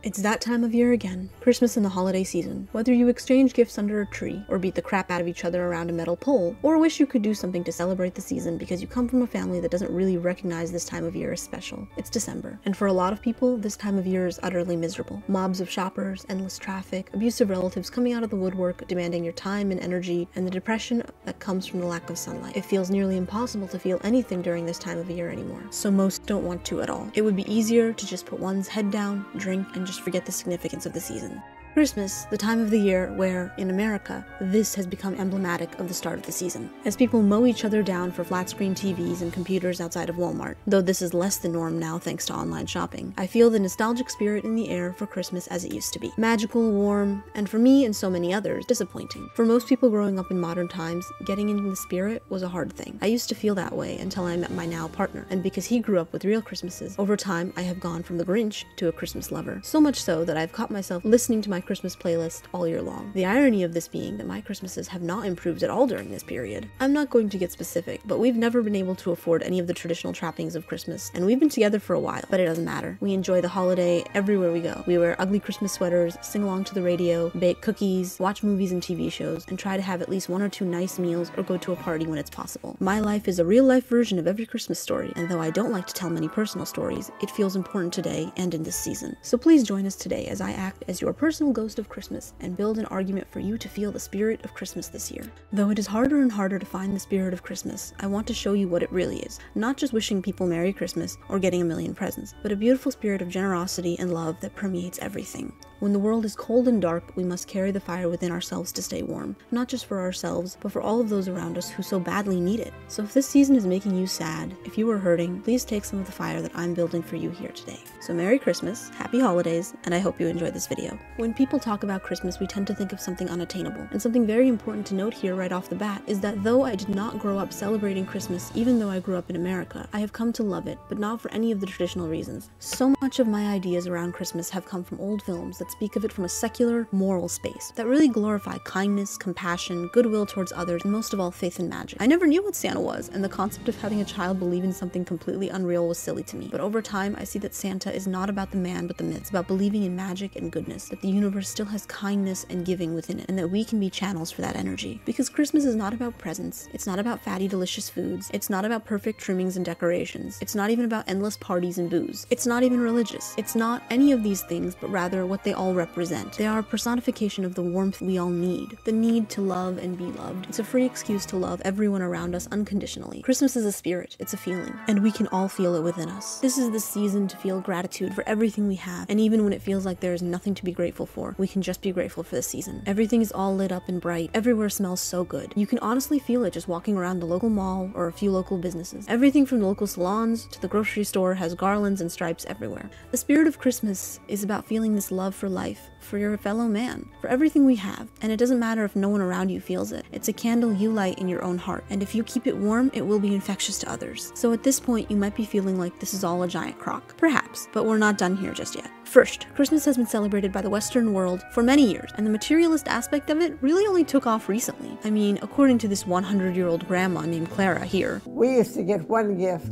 It's that time of year again, Christmas and the holiday season. Whether you exchange gifts under a tree, or beat the crap out of each other around a metal pole, or wish you could do something to celebrate the season because you come from a family that doesn't really recognize this time of year as special, it's December. And for a lot of people, this time of year is utterly miserable. Mobs of shoppers, endless traffic, abusive relatives coming out of the woodwork demanding your time and energy, and the depression that comes from the lack of sunlight. It feels nearly impossible to feel anything during this time of year anymore, so most don't want to at all. It would be easier to just put one's head down, drink, and just forget the significance of the season. Christmas, the time of the year where, in America, this has become emblematic of the start of the season, as people mow each other down for flat-screen TVs and computers outside of Walmart. Though this is less the norm now thanks to online shopping, I feel the nostalgic spirit in the air for Christmas as it used to be. Magical, warm, and for me and so many others, disappointing. For most people growing up in modern times, getting into the spirit was a hard thing. I used to feel that way until I met my now partner, and because he grew up with real Christmases, over time I have gone from the Grinch to a Christmas lover. So much so that I've caught myself listening to my Christmas playlist all year long. The irony of this being that my Christmases have not improved at all during this period. I'm not going to get specific, but we've never been able to afford any of the traditional trappings of Christmas, and we've been together for a while, but it doesn't matter. We enjoy the holiday everywhere we go. We wear ugly Christmas sweaters, sing along to the radio, bake cookies, watch movies and TV shows, and try to have at least 1 or 2 nice meals or go to a party when it's possible. My life is a real-life version of every Christmas story, and though I don't like to tell many personal stories, it feels important today and in this season. So please join us today as I act as your personal ghost of Christmas and build an argument for you to feel the spirit of Christmas this year. Though it is harder and harder to find the spirit of Christmas, I want to show you what it really is. Not just wishing people Merry Christmas or getting a million presents, but a beautiful spirit of generosity and love that permeates everything. When the world is cold and dark, we must carry the fire within ourselves to stay warm. Not just for ourselves, but for all of those around us who so badly need it. So if this season is making you sad, if you are hurting, please take some of the fire that I'm building for you here today. So Merry Christmas, Happy Holidays, and I hope you enjoyed this video. When people talk about Christmas, we tend to think of something unattainable. And something very important to note here right off the bat is that though I did not grow up celebrating Christmas, even though I grew up in America, I have come to love it, but not for any of the traditional reasons. So much of my ideas around Christmas have come from old films that speak of it from a secular, moral space that really glorify kindness, compassion, goodwill towards others, and most of all, faith in magic. I never knew what Santa was, and the concept of having a child believe in something completely unreal was silly to me. But over time, I see that Santa is not about the man but the myth. It's about believing in magic and goodness, that the universe still has kindness and giving within it, and that we can be channels for that energy. Because Christmas is not about presents, it's not about fatty, delicious foods, it's not about perfect trimmings and decorations, it's not even about endless parties and booze, it's not even religious, it's not any of these things, but rather what they all represent. They are a personification of the warmth we all need, the need to love and be loved. It's a free excuse to love everyone around us unconditionally. Christmas is a spirit, it's a feeling, and we can all feel it within us. This is the season to feel gratitude for everything we have, and even when it feels like there is nothing to be grateful for, we can just be grateful for the season. Everything is all lit up and bright, everywhere smells so good. You can honestly feel it just walking around the local mall or a few local businesses. Everything from the local salons to the grocery store has garlands and stripes everywhere. The spirit of Christmas is about feeling this love for life, for your fellow man, for everything we have, and it doesn't matter if no one around you feels it. It's a candle you light in your own heart, and if you keep it warm, it will be infectious to others. So at this point, you might be feeling like this is all a giant crock. Perhaps, but we're not done here just yet. First, Christmas has been celebrated by the Western world for many years, and the materialist aspect of it really only took off recently. I mean, according to this 100-year-old grandma named Clara here. We used to get one gift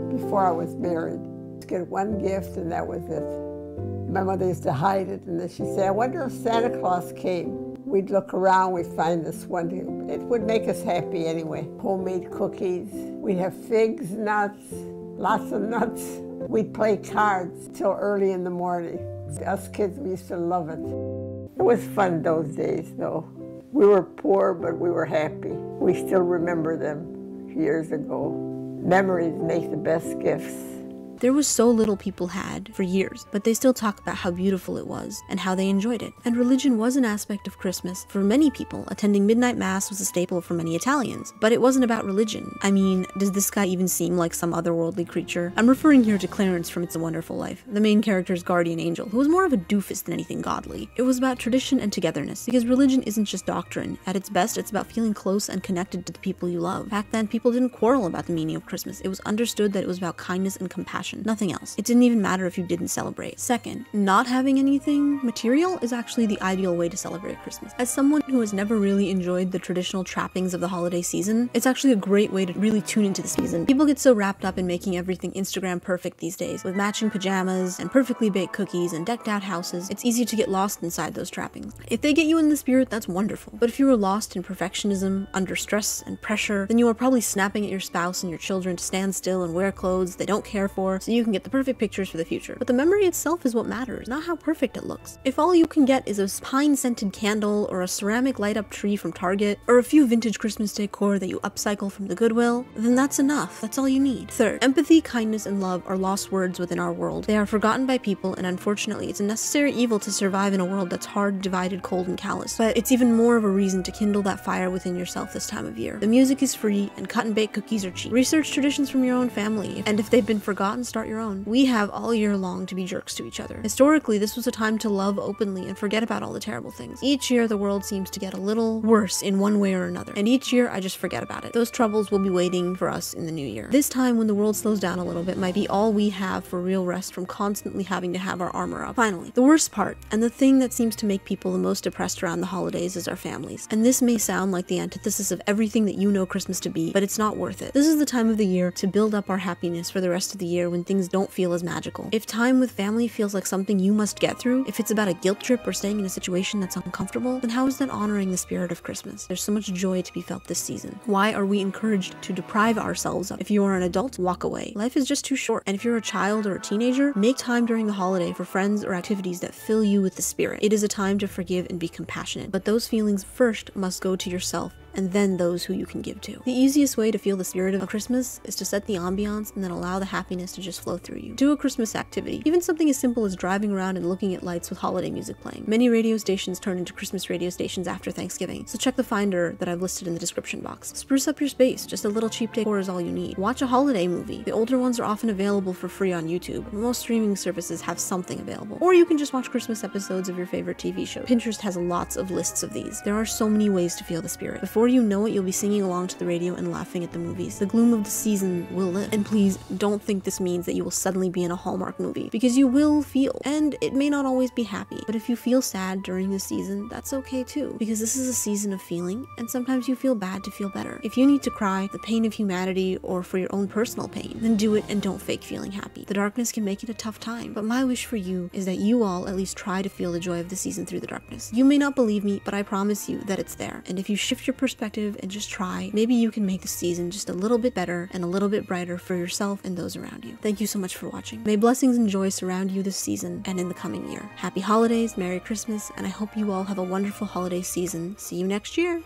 before I was married. Get one gift and that was it. My mother used to hide it, and then she'd say, I wonder if Santa Claus came. We'd look around, we'd find this one. It would make us happy anyway. Homemade cookies. We'd have figs, nuts, lots of nuts. We'd play cards till early in the morning. Us kids, we used to love it. It was fun those days, though. We were poor, but we were happy. We still remember them years ago. Memories make the best gifts. There was so little people had for years, but they still talk about how beautiful it was and how they enjoyed it. And religion was an aspect of Christmas. For many people, attending midnight mass was a staple for many Italians, but it wasn't about religion. I mean, does this guy even seem like some otherworldly creature? I'm referring here to Clarence from It's a Wonderful Life, the main character's guardian angel, who was more of a doofus than anything godly. It was about tradition and togetherness, because religion isn't just doctrine. At its best, it's about feeling close and connected to the people you love. Back then, people didn't quarrel about the meaning of Christmas. It was understood that it was about kindness and compassion passion, nothing else. It didn't even matter if you didn't celebrate. Second, not having anything material is actually the ideal way to celebrate Christmas. As someone who has never really enjoyed the traditional trappings of the holiday season, it's actually a great way to really tune into the season. People get so wrapped up in making everything Instagram perfect these days, with matching pajamas and perfectly baked cookies and decked out houses. It's easy to get lost inside those trappings. If they get you in the spirit, that's wonderful. But if you are lost in perfectionism, under stress and pressure, then you are probably snapping at your spouse and your children to stand still and wear clothes they don't care for so you can get the perfect pictures for the future. But the memory itself is what matters, not how perfect it looks. If all you can get is a pine-scented candle or a ceramic light-up tree from Target or a few vintage Christmas decor that you upcycle from the Goodwill, then that's enough. That's all you need. Third, empathy, kindness, and love are lost words within our world. They are forgotten by people, and unfortunately, it's a necessary evil to survive in a world that's hard, divided, cold, and callous. But it's even more of a reason to kindle that fire within yourself this time of year. The music is free, and cut-and-bake cookies are cheap. Research traditions from your own family, and if they've been forgotten, start your own. We have all year long to be jerks to each other. Historically, this was a time to love openly and forget about all the terrible things. Each year, the world seems to get a little worse in one way or another, and each year, I just forget about it. Those troubles will be waiting for us in the new year. This time, when the world slows down a little bit, might be all we have for real rest from constantly having to have our armor up. Finally, the worst part, and the thing that seems to make people the most depressed around the holidays, is our families. And this may sound like the antithesis of everything that you know Christmas to be, but it's not worth it. This is the time of the year to build up our happiness for the rest of the year when things don't feel as magical. If time with family feels like something you must get through, if it's about a guilt trip or staying in a situation that's uncomfortable, then how is that honoring the spirit of Christmas? There's so much joy to be felt this season. Why are we encouraged to deprive ourselves of? If you are an adult, walk away. Life is just too short, and if you're a child or a teenager, make time during the holiday for friends or activities that fill you with the spirit. It is a time to forgive and be compassionate, but those feelings first must go to yourself and then those who you can give to. The easiest way to feel the spirit of Christmas is to set the ambiance and then allow the happiness to just flow through you. Do a Christmas activity, even something as simple as driving around and looking at lights with holiday music playing. Many radio stations turn into Christmas radio stations after Thanksgiving, so check the finder that I've listed in the description box. Spruce up your space, just a little cheap decor is all you need. Watch a holiday movie. The older ones are often available for free on YouTube. Most streaming services have something available. Or you can just watch Christmas episodes of your favorite TV show. Pinterest has lots of lists of these. There are so many ways to feel the spirit. Before you know it, you'll be singing along to the radio and laughing at the movies. The gloom of the season will lift. And please, don't think this means that you will suddenly be in a Hallmark movie, because you will feel, and it may not always be happy. But if you feel sad during the season, that's okay too, because this is a season of feeling, and sometimes you feel bad to feel better. If you need to cry, the pain of humanity, or for your own personal pain, then do it and don't fake feeling happy. The darkness can make it a tough time, but my wish for you is that you all at least try to feel the joy of the season through the darkness. You may not believe me, but I promise you that it's there. And if you shift your perspective and just try, maybe you can make the season just a little bit better and a little bit brighter for yourself and those around you. Thank you so much for watching. May blessings and joy surround you this season and in the coming year. Happy holidays, Merry Christmas, and I hope you all have a wonderful holiday season. See you next year!